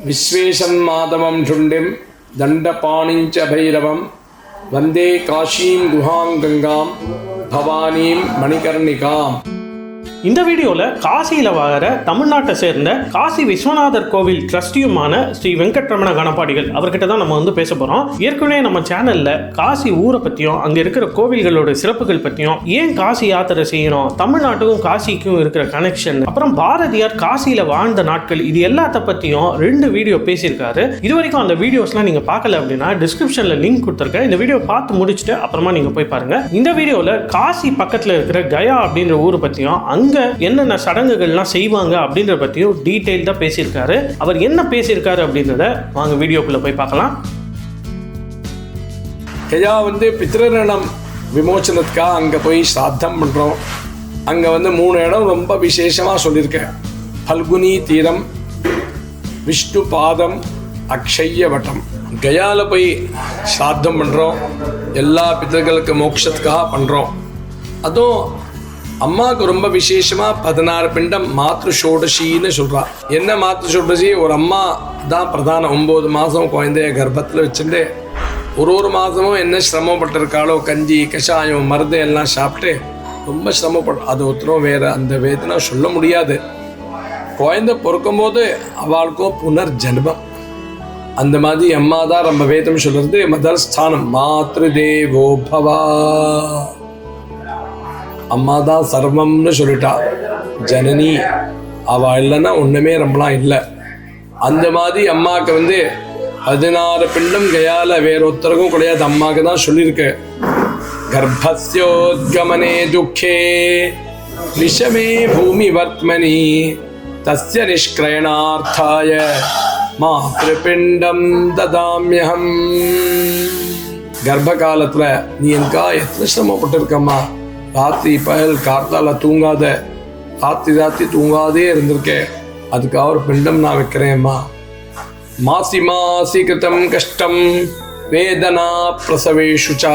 விஸ்வேஷம் மாதவம் சுண்டிம் தண்டபாணிஞ்ச பைரவம் வந்தே காஷீம் குஹாம் கங்காம் பவானீம் மணிகர்ணிகாம். இந்த வீடியோவில் காசியில் வாழற தமிழ்நாட்டை சேர்ந்த காசி விஸ்வநாதர் கோவில் ட்ரஸ்டியுமான ஸ்ரீ வெங்கட்ரமண கணபாடிகள் அவர்கிட்ட தான் நம்ம பேச போகிறோம். ஏற்கனவே நம்ம சேனலில் காசி ஊரை பற்றியும் அங்கே இருக்கிற கோவில்களோட சிறப்புகள் பற்றியும், ஏன் காசி யாத்திரை செய்யணும், தமிழ்நாட்டுக்கும் காசிக்கும் இருக்கிற கனெக்ஷன், அப்புறம் பாரதியார் காசியில் வாழ்ந்த நாட்கள், இது எல்லாத்த பற்றியும் 2 வீடியோ பேசியிருக்காரு. இது வரைக்கும் அந்த வீடியோஸ்லாம் நீங்கள் பார்க்கல அப்படின்னா டிஸ்கிரிப்ஷனில் லிங்க் கொடுத்துருக்கேன். இந்த வீடியோ பார்த்து முடிச்சுட்டு அப்புறமா நீங்கள் போய் பாருங்கள். இந்த வீடியோவில் காசி பக்கத்தில் இருக்கிற கயா அப்படின்ற ஊரை பற்றியும் அங்கே என்னென்ன சடங்குகள்லாம் செய்வாங்க அப்படின்றத பற்றியும் டீட்டெயில்டாக பேசியிருக்காரு. அவர் என்ன பேசியிருக்காரு அப்படின்றத வாங்க வீடியோக்குள்ளே போய் பார்க்கலாம். கயா பித்ருரணம் விமோச்சனத்துக்காக அங்கே போய் ஸ்ராத்தம் பண்ணுறோம். அங்கே 3 இடம் ரொம்ப விசேஷமாக சொல்லியிருக்கேன். பல்குனி தீரம், விஷ்ணு பாதம், அக்ஷய வட்டம். கயாவில் போய் ஸ்ராத்தம் பண்ணுறோம். எல்லா பித்தர்களுக்கு மோட்சத்துக்காக பண்ணுறோம். அதுவும் அம்மாவுக்கு ரொம்ப விசேஷமாக 16 பிண்டம் மாத்ரு ஷோடசின்னு சொல்கிறா. என்ன மாத்ரு ஷோடசி? ஒரு அம்மா தான் பிரதானம். 9 மாதம் குழந்தைய கர்ப்பத்தில் வச்சுட்டு ஒரு மாதமும் என்ன சிரமப்பட்டிருக்காளோ, கஞ்சி கஷாயம் மருந்து எல்லாம் சாப்பிட்டு ரொம்ப சிரமப்படும். அது ஒருத்தரும் வேறு அந்த வேதனை சொல்ல முடியாது. குழந்தை பிறக்கும்போது அவளுக்கும் புனர்ஜன்மம். அந்த மாதிரி அம்மா தான் நம்ம வேதம் சொல்கிறது. முதல் ஸ்தானம் மாத்ரு தேவோ பவா. அம்மா தான் சர்வம்னு சொல்லிட்டா. ஜனனி அவள் இல்லைன்னா ஒன்றுமே ரொம்பலாம் இல்லை. அந்த மாதிரி அம்மாவுக்கு 16 பிண்டம் கயால வேற ஒருத்தருக்கும் கிடையாது. அம்மாவுக்கு தான் சொல்லியிருக்கு. கர்ப்பஸ்யோத்கமனே துக்கே விஷமே பூமி வர்த்மனி தஸ்ய நிஷ்கிரயணார்த்தாய மாத்ருபிண்டம் ததாம்யஹம். கர்ப்ப காலத்தில் நீ எனக்கா எத்தனை சிரமப்பட்டிருக்கம்மா. ராத்திரி பகல் கார்த்தால தூங்காத, ராத்திரி தூங்காதே இருந்திருக்கேன். அதுக்காக ஒரு பிண்டம் நான் வைக்கிறேன்மா. மாசி மாசி கிருத்தம் கஷ்டம் வேதனா பிரசவேஷுச்சா.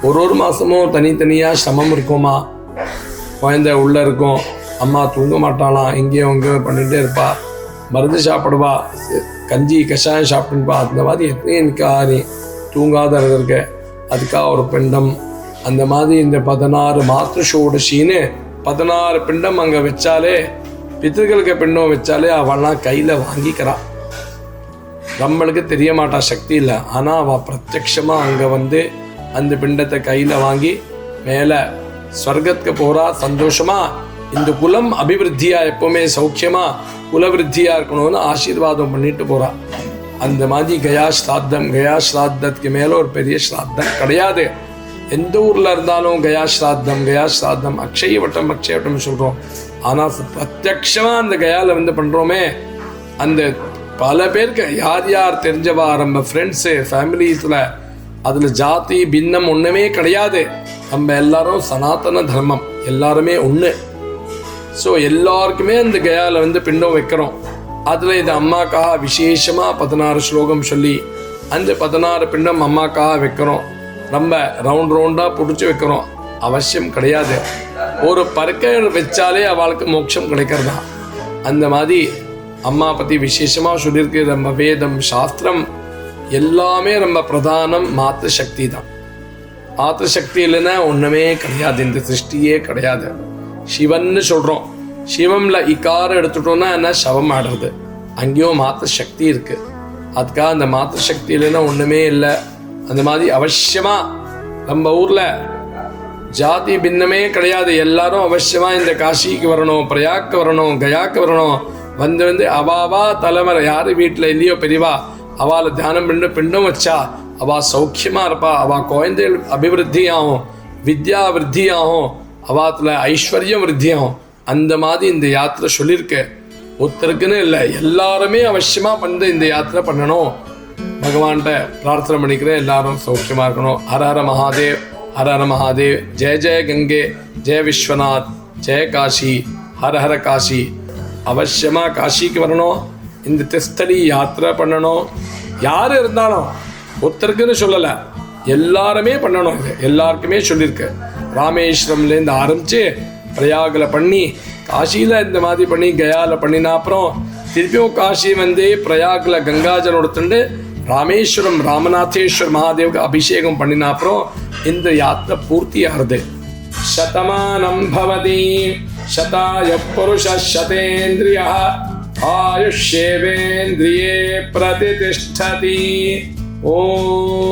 ஒரு மாதமும் தனித்தனியாக சிரமம் இருக்குமா. குழந்தை உள்ளே இருக்கும், அம்மா தூங்க மாட்டாளாம், எங்கேயும் அங்கேயும் பண்ணிகிட்டே இருப்பா, மருந்து சாப்பிடுவா, கஞ்சி கஷாயம் சாப்பிட்டுப்பா. அந்த மாதிரி எத்தனையும் எனக்கா நீ தூங்காத இருந்திருக்க. அதுக்காக ஒரு பிண்டம். அந்த மாதிரி இந்த 16 மாத்ரு ஷோடசின்னு 16 பிண்டம் அங்கே வச்சாலே, பித்தர்களுக்கு பிண்டம் வச்சாலே அவள்லாம் கையில் வாங்கிக்கிறான். நம்மளுக்கு தெரிய மாட்டா, சக்தி இல்லை. ஆனால் அவள் பிரத்யட்சமாக அங்கே அந்த பிண்டத்தை கையில் வாங்கி மேலே ஸ்வர்க்கத்துக்கு போகிறா. சந்தோஷமாக இந்த குலம் அபிவிருத்தியாக எப்போவுமே சௌக்கியமாக குலவிருத்தியாக இருக்கணும்னு ஆசீர்வாதம் பண்ணிட்டு போகிறா. அந்த மாதிரி கயா ஸ்ராத்தத்துக்கு மேலே ஒரு பெரிய ஸ்ராத்தம் கிடையாது. எந்த ஊரில் இருந்தாலும் கயா ஸ்ராத்தம் அக்ஷய வட்டம் சொல்கிறோம். ஆனால் பிரத்யக்ஷமாக அந்த கயாவில் பண்ணுறோமே, அந்த பல பேருக்கு யார் தெரிஞ்சவா, நம்ம ஃப்ரெண்ட்ஸு ஃபேமிலிஸில், அதில் ஜாதி பின்னம் ஒன்றுமே கிடையாது. நம்ம எல்லாரும் சனாதன தர்மம், எல்லாருமே ஒன்று. ஸோ எல்லாருக்குமே அந்த கயாவில் பிண்டம் வைக்கிறோம். அதில் இது அம்மாக்காக விசேஷமாக 16 ஸ்லோகம் சொல்லி அந்த 16 பிண்டம் அம்மாக்காக வைக்கிறோம். நம்ம ரவுண்டாக பிடிச்சி வைக்கிறோம். அவசியம் கிடையாது. ஒரு பருக்கை வச்சாலே அவளுக்கு மோட்சம் கிடைக்கிறதா. அந்த மாதிரி அம்மா பற்றி விசேஷமாக சொல்லியிருக்கு. நம்ம வேதம் சாஸ்திரம் எல்லாமே நம்ம பிரதானம் மாத்ரு சக்தி தான். மாத்ரு சக்தி இல்லைன்னா ஒன்றுமே கிடையாது, இந்த சிருஷ்டியே கிடையாது. சிவன்னு சொல்கிறோம். சிவம்ல இக்காரம் எடுத்துட்டோம்னா என்ன, சவம் ஆடுறது. அங்கேயும் மாத்ரு சக்தி இருக்குது. அதுக்காக அந்த மாத்ரு சக்தி இல்லைன்னா ஒன்றுமே இல்லை. அந்த மாதிரி அவசியமாக நம்ம ஊரில் ஜாதி பின்னமே கிடையாது. எல்லாரும் அவசியமாக இந்த காசிக்கு வரணும், பிரயாக்கு வரணும், கயாக்கு வரணும். அவாவா தலைமுறை யார் வீட்டில் இல்லையோ பெரியவா, அவளை தியானம் பண்ணி பிண்டம் வச்சா அவள் சௌக்கியமாக இருப்பா. அவள் குழந்தைகள் அபிவிருத்தியாகும், வித்யா விருத்தியாகும், அவாத்தில் ஐஸ்வர்யம் விருத்தியாகும். அந்த மாதிரி இந்த யாத்திரை சொல்லியிருக்க. ஒருத்தருக்குன்னு இல்லை, எல்லாருமே அவசியமாக இந்த யாத்திரை பண்ணணும். பகவான்கிட்ட பிரார்த்தனை பண்ணிக்கிறேன். எல்லாரும் சௌக்கியமாக இருக்கணும். ஹர ஹர மகாதேவ், ஹர ஹர மகாதேவ். ஜெய ஜெய கங்கை, ஜெய விஸ்வநாத், ஜெய காஷி, ஹர ஹர காஷி. அவசியமாக காசிக்கு வரணும். இந்த திஸ்தலி யாத்திரை பண்ணணும். யார் இருந்தாலும் ஒருத்தருக்குன்னு சொல்லலை, எல்லாருமே பண்ணணும். இது எல்லாருக்குமே சொல்லியிருக்கு. ராமேஸ்வரம்லேருந்து ஆரம்பித்து பிரயாகில் பண்ணி, காசியில் இந்த மாதிரி பண்ணி, கயாவில் பண்ணினா அப்புறம் திருப்பியும் காசி வந்து பிரயாக்ல கங்காஜலம் எடுத்துட்டு ராமேஸ்வரம் ராமநாதேஸ்வர் மகாதேவுக்கு அபிஷேகம் பண்ணின அப்புறம் இந்த யாத்திரை பூர்த்தி ஆகுது. சதமானம் பவதி சதாய புருஷ சதேந்திரிய ஆயுஷ்யேவேந்திரியே பிரதிஷ்டதி. ஓம்